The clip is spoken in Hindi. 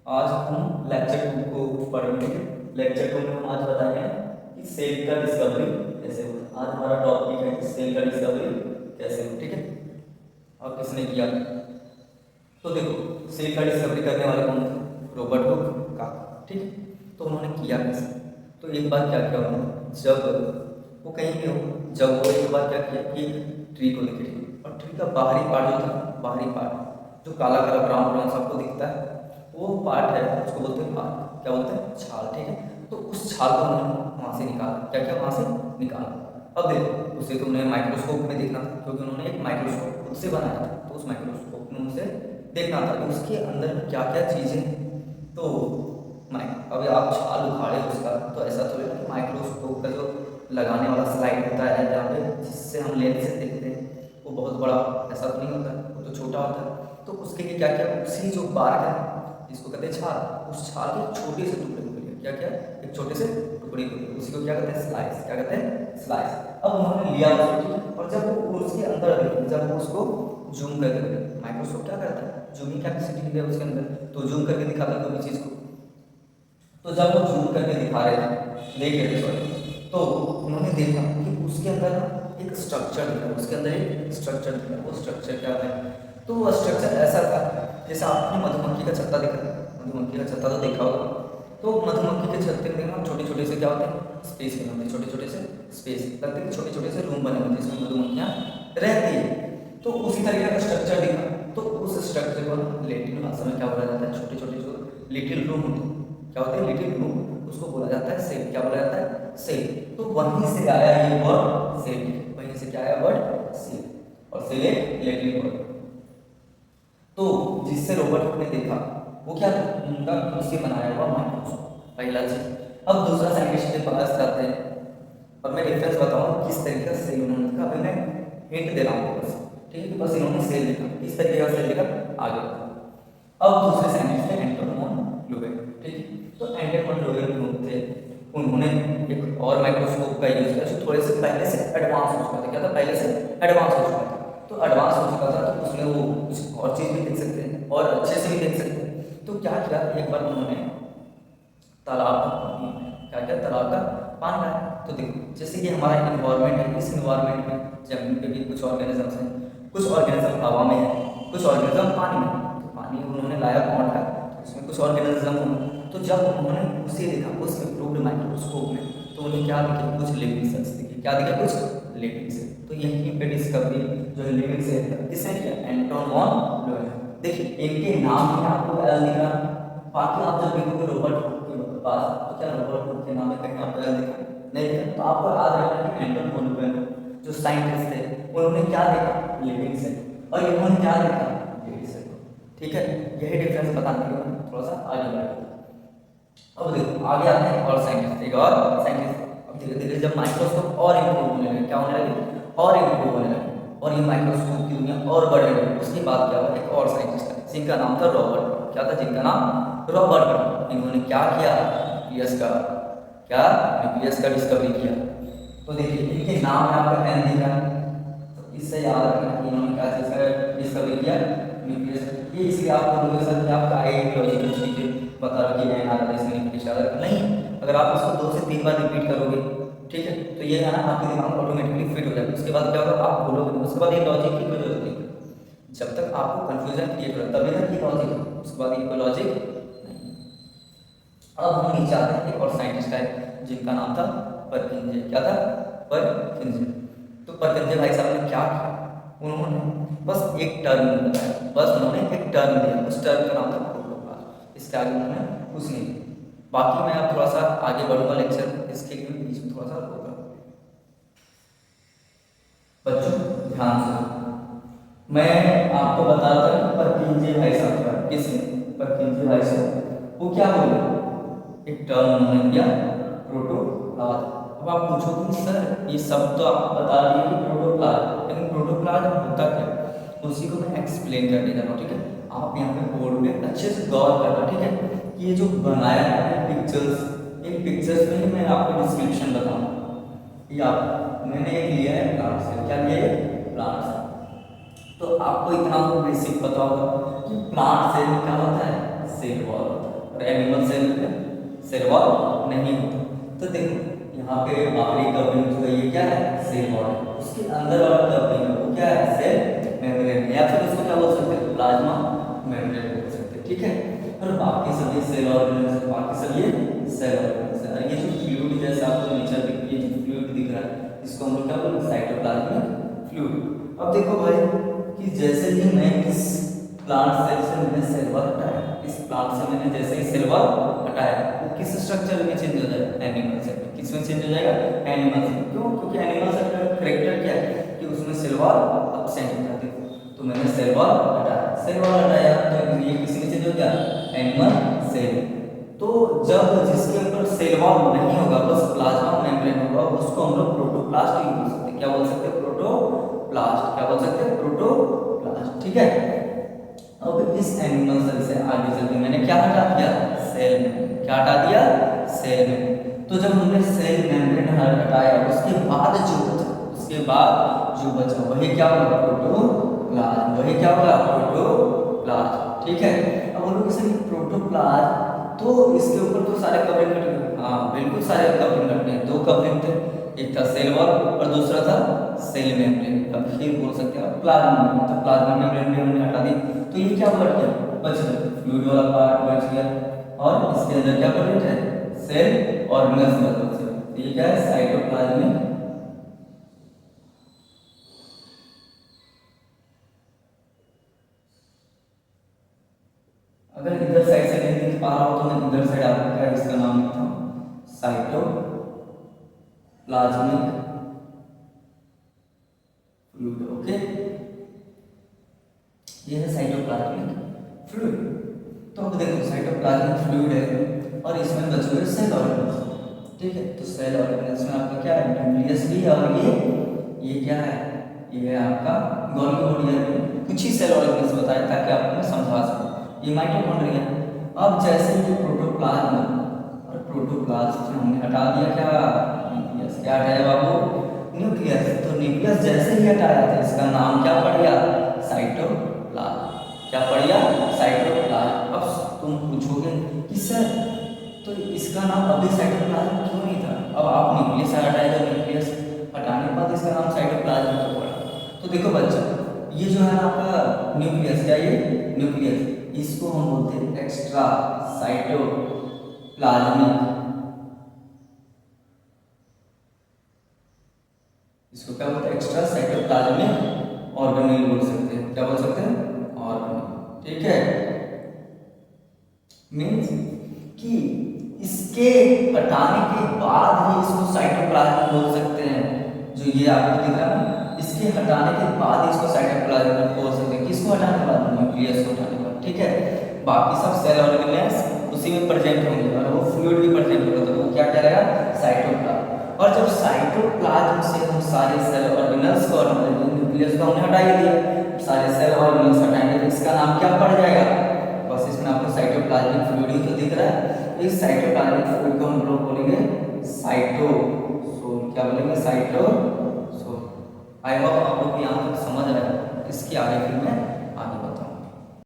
आज हम लेक्चर 2 को पढ़ेंगे। लेक्चर 2 में हम आज बताएंगे कि सेल का डिस्कवरी कैसे होता है। आज हमारा टॉपिक है कि सेल का डिस्कवरी कैसे हो, ठीक है। और किसने किया, तो देखो सेल का डिस्कवरी करने वाले कौन थे? रॉबर्ट हुक का, ठीक है। तो उन्होंने किया कैसे? तो एक बार क्या किया उन्होंने, जब वो कहीं भी हो, जब वो एक बार क्या किया कि ट्री को देखे, और ट्री का बाहरी पार्ट जो था, बाहरी पार्ट जो काला काला ब्राउन ब्राउन सबको दिखता है, वो पार्ट है, उसको बोलते हैं पार्ट, क्या बोलते हैं? छाल, ठीक है। तो उस छाल को उन्होंने वहाँ से निकाला। क्या क्या वहाँ से निकाला? अब देखो उसे तो उन्हें माइक्रोस्कोप में देखना था, क्योंकि उन्होंने एक माइक्रोस्कोप खुद से बनाया था। तो उस माइक्रोस्कोप में उसे देखना था कि उसके अंदर क्या क्या चीज़ें। तो अभी आप छाल उखाड़े उसका, तो ऐसा तो है कि माइक्रोस्कोप का जो लगाने वाला स्लाइड होता है जहाँ पे, जिससे हम लेंस से देखते हैं, वो बहुत बड़ा ऐसा तो नहीं होता है, वो तो छोटा होता है। तो उसके लिए क्या क्या, उसी जो बार्क है जिसको कहते हैं छाल, उस छाल के छोटे से टुकड़े को लिया। क्या क्या? एक छोटे से टुकड़े को लिया, उसी को क्या कहते हैं? स्लाइस। क्या कहते हैं? स्लाइस। अब उन्होंने लिया उसको, ठीक है। और जब वो उसके अंदर देखा, जब वो उसको जूम करके, माइक्रोस्कोप क्या करता है? जूमिंग कैपेसिटी है उसके अंदर, तो जूम करके दिखाता है कोई भी चीज़ को। तो जब वो जूम करके दिखा रहे थे, देख रहे थे सॉरी, तो उन्होंने देखा कि उसके अंदर एक स्ट्रक्चर दिखा, उसके अंदर एक स्ट्रक्चर दिखा। वो स्ट्रक्चर क्या है? तो वो स्ट्रक्चर ऐसा था जैसे आपने मधुमक्खी का छत्ता देखा, मधुमक्खी का छत्ता तो देखा होगा। तो मधुमक्खी के छत्ते में देखना छोटे छोटे से क्या होते हैं? स्पेस बने होते हैं, छोटे छोटे से स्पेस लगते हैं, छोटे छोटे से रूम बने होते हैं जिसमें मधुमक्खियाँ रहती है। तो उसी तरीके का स्ट्रक्चर दिखा। तो उस स्ट्रक्चर को लैटिन भाषा में क्या बोला जाता है? छोटे छोटे जो लिटिल रूम होते हैं, क्या होते हैं? लिटिल रूम, उसको बोला जाता है सेल। क्या बोला जाता है? सेल। तो वहीं से आया ये वर्ड सेल, वहीं से क्या आया वर्ड सेल, और सेल एक लैटिन वर्ड। तो जिससे रॉबर्ट हुक ने देखा वो क्या था? उनका खुद से बनाया हुआ माइक्रोस्कोप, पहला चीज। अब दूसरा साइंटिस्ट के पास जाते हैं, और मैं डिफरेंस बताऊँ किस तरीके से सेल उन्होंने देखा। अभी मैं हिंट दे रहा हूँ बस, ठीक है। बस इन्होंने सेल देखा, किस तरीके का सेल देखा आगे। अब दूसरे साइंटिस्ट थे एंटोन वॉन ल्यूवेन, ठीक है। तो एंटोन वॉन ल्यूवेन जो थे, उन्होंने एक और माइक्रोस्कोप का यूज किया जो थोड़े से पहले से एडवांस हो चुका था। क्या था? पहले से एडवांस हो चुका था। तो एडवांस हो चुका था, तो उसमें वो कुछ और चीज़ भी देख सकते हैं और अच्छे से भी देख सकते हैं। तो क्या किया, एक बार उन्होंने तालाब का पानी, क्या क्या? तालाब का पानी आया। तो देखो जैसे कि हमारा इन्वायरमेंट है, इस इन्वायरमेंट में जमीन पे भी कुछ ऑर्गेनिजम्स हैं, कुछ ऑर्गेनिज्म हवा में है, कुछ ऑर्गेनिज्म पानी में। तो पानी उन्होंने लाया पॉन्ड का, तो उसमें कुछ ऑर्गेनिज्म होंगे। तो जब उन्होंने उसे देखा उस इम्प्रूव्ड माइक्रोस्कोप में, तो उन्हें क्या दिखे? कुछ लिविंग सेल्स दिखे। क्या दिखे? कुछ लिविंग सेल। तो यहीं पे डिस्कवरी जो है लिविंग सेल किसने किया? Anton von Leeuwen. देखिए इनके नाम में आपको एल दिख रहा, बाकी आप जब देखोगे रॉबर्ट हुक के पास, तो क्या रॉबर्ट हुक के नाम में कहीं आपको एल दिखा? नहीं दिखा। तो आपको याद रखना कि एंटोन वॉन ल्यूवेन जो साइंटिस्ट थे, उन्होंने क्या देखा? Living cell. और इन्होंने क्या देखा? Living cell. ठीक है, यही डिफरेंस बताने के लिए थोड़ा सा आगे बढ़ा। अब देखो आगे आते हैं और साइंटिस्ट, एक और साइंटिस्ट। अब धीरे धीरे जब माइक्रोस्कोप और इम्प्रूव होने लगे, क्या होने लगे? और इम्प्रूव होने लगे, और ये माइक्रोस्कोप की दुनिया और बढ़ने लगी। उसके बाद क्या हुआ? एक और साइंटिस्ट है जिनका नाम था रॉबर्ट। क्या था? जिनका नाम रॉबर्ट। इन्होंने क्या किया? न्यूक्लियस का, क्या? न्यूक्लियस का डिस्कवरी किया। तो देखिए इनके नाम में आपका एन दिख रहा है, तो इससे याद रखना कि इन्होंने क्या चीज़ का डिस्कवरी किया? न्यूक्लियस। ये इसलिए आप बोलोगे सर कि आपका आइडियोलॉजिकल चीज़ें बता रहा कि एन आ रहा है इसमें न्यूक्लियस याद रखना नहीं। अगर आप इसको 2 से 3 बार रिपीट करोगे, ठीक है, तो ये है ना आपके दिमाग में ऑटोमेटिकली फिट हो जाएगा। उसके बाद क्या होगा? आप बोलोगे, उसके बाद ये लॉजिक की कोई जरूरत नहीं। जब तक आपको कंफ्यूजन क्रिएट हो रहा है तभी तक ये लॉजिक है, उसके बाद ये कोई लॉजिक नहीं। अब हम नीचे आते हैं, एक और साइंटिस्ट है जिनका नाम था परकिंजे। क्या था? परकिंजे। तो परकिंजे भाई साहब ने क्या किया? उन्होंने बस एक टर्म बताया, बस उन्होंने एक टर्म दिया, उस टर्म का नाम था प्रोटोप्लाज्म। इसके आगे उन्होंने कुछ नहीं दिया। बाकी मैं अब थोड़ा सा आगे बढ़ूंगा लेक्चर, इसके लिए बीच में थोड़ा सा रोका। बच्चों ध्यान से, मैं आपको बता रहा था कि परकिंजे भाई साहब का, किसने? परकिंजे भाई साहब। वो क्या बोले? एक टर्म उन्होंने दिया, प्रोटोप्लाज्म। अब आप पूछोगे सर ये सब तो आप बता दिए कि प्रोटोप्लाज्म, लेकिन प्रोटोप्लाज्म होता क्या? उसी को मैं एक्सप्लेन करने जा रहा हूँ, ठीक है। आप यहाँ पे बोर्ड पे अच्छे से गौर करना, ठीक है। ये जो बनाया है पिक्चर्स, इन पिक्चर्स में मैं आपको डिस्क्रिप्शन बताऊंगा। ये आप मैंने एक लिया है प्लांट से। क्या लिया है? प्लांट से। तो आपको इतना तो बेसिक पता होगा कि प्लांट सेल में क्या होता है? सेल वॉल होता है, और एनिमल सेल में सेल वॉल नहीं होता। तो देखो यहाँ पे बाहरी कवरिंग जो है ये क्या है, सेल वॉल है, उसके अंदर वाला कवरिंग है वो क्या है, सेल मेम्ब्रेन, या फिर उसको क्या बोल सकते हैं, प्लाज्मा मेम्ब्रेन बोल सकते हैं, ठीक है। और बाकी सब ये सेल ऑर्गेनेल्स, बाकी सब ये सेल ऑर्गेनेल्स है। और ये जो फ्लूइड जैसा आपको नीचे ये जो फ्लूइड दिख रहा है इसको हम लोग क्या बोलते हैं, साइटोप्लाज्मिक फ्लूइड। अब देखो भाई कि जैसे ही मैं इस प्लांट सेल से मैंने सेल वॉल हटाया, इस प्लांट से मैंने जैसे ही सेल वॉल हटाया, वो किस स्ट्रक्चर में चेंज हो जाएगा, एनिमल सेल में। किस में चेंज हो जाएगा, एनिमल सेल। क्यों, क्योंकि एनिमल सेल का कैरेक्टर क्या है कि उसमें सेल वॉल एब्सेंट हो जाती है। तो मैंने सेल वॉल हटाया, सेल वॉल हटाया तो ये किस में चेंज हो गया, एनिमल सेल। तो जब जिसके ऊपर सेल वॉल नहीं होगा, बस प्लाज्मा मेम्ब्रेन होगा, उसको हम लोग प्रोटोप्लास्ट बोल सकते हैं। क्या बोल सकते हैं, प्रोटोप्लास्ट। क्या बोल सकते हैं, प्रोटोप्लास्ट, ठीक है। अब इस एनिमल सेल से आगे चलते मैंने क्या हटा दिया, सेल मेम्ब्रेन। क्या हटा दिया, सेल मेम्ब्रेन। तो जब हमने सेल मेम्ब्रेन हटाया उसके बाद जो बचा वही क्या होगा, प्रोटोप्लास्ट। वही क्या होगा, प्रोटोप्लास्ट, ठीक है। अब हम लोग इसे प्रोटोप्लास्ट, तो इसके ऊपर तो सारे कवरिंग कट गए, हाँ बिल्कुल सारे कवरिंग कट गए। दो कवरिंग थे, एक था सेल वॉल और दूसरा था सेल मेम्ब्रेन। अब फिर बोल सकते हैं प्लाज्मा मेम्ब्रेन, तो प्लाज्मा मेम्ब्रेन भी हमने हटा दी, तो ये क्या बच गया, फ्लूइड वाला पार्ट बच गया, और इसके अंदर क्या प्रेजेंट है, सेल ऑर्गेनेल्स बच गए। तो ये क्या है, साइटोप्लाज्मिक। अगर इधर साइड से नहीं दिख पा रहा हो तो मैं इधर साइड आपको क्या इसका नाम लिखता हूँ, साइटोप्लाज्मिक फ्लूइड। ओके, ये है साइटोप्लाज्मिक फ्लूइड। तो अब देखो साइटोप्लाज्मिक फ्लूइड है और इसमें बचे हुए सेल ऑर्गेनेल्स, ठीक है। तो सेल ऑर्गेनेल्स में आपका क्या है, न्यूक्लियस भी है, और ये क्या है, ये है आपका गोल्गी बॉडी है। कुछ ही सेल ऑर्गेनेल्स बताया ताकि आपको मैं समझा सकूं। ये माइटोकॉन्ड्रिया। अब जैसे ये प्रोटोप्लाज्म और प्रोटोप्लाज्म से हमने हटा दिया क्या, न्यूक्लियस। क्या हटाया बाबू, न्यूक्लियस। तो न्यूक्लियस जैसे ही हटाया तो इसका नाम क्या पड़ गया, साइटोप्लाज्म। क्या पड़ गया, साइटोप्लाज्म। अब तुम पूछोगे कि सर तो इसका नाम अभी साइटोप्लाज्म क्यों नहीं था, अब आप न्यूक्लियस हटाएगा, न्यूक्लियस हटाने के बाद इसका नाम साइटोप्लाज्म क्यों पड़ा। तो देखो बच्चा, ये जो है आपका न्यूक्लियस, क्या ये न्यूक्लियस, इसको हम बोलते हैं एक्स्ट्रा साइटोप्लाज्मिक। इसको क्या बोलते हैं, एक्स्ट्रा साइटोप्लाज्मिक ऑर्गेनेल बोल सकते हैं। क्या बोल सकते हैं, ऑर्गेनेल, ठीक है। मीन्स कि इसके हटाने के बाद ही इसको साइटोप्लाज्म बोल सकते हैं। जो ये आपको दिख रहा है ना, इसके हटाने के बाद इसको साइटोप्लाज्म बोल सकते हैं। किसको हटाने के बाद, न्यूक्लियस को हटाने के बाद, ठीक है। बाकी सब सेल ऑर्गेनेल्स उसी में प्रेजेंट होंगे और वो फ्लूइड भी प्रेजेंट होगा, तो वो क्या करेगा, साइटोप्लाज्म। और जब साइटोप्लाज्म से हम सारे सेल ऑर्गेनेल्स को, न्यूक्लियस को हमने हटा ही दिया, सारे सेल ऑर्गेनेल्स हटाएंगे तो इसका नाम क्या पड़ जाएगा, बस इसमें आपको साइटोप्लाज्मिक फ्लूइड तो दिख रहा है। इस साइटोप्लाज्मिक फ्लूइड को हम लोग बोलेंगे साइटोसोल। क्या बोलेंगे, साइटोसोल। आई होप आप लोग यहाँ तक समझ रहे हैं। इसके आगे फिर मैं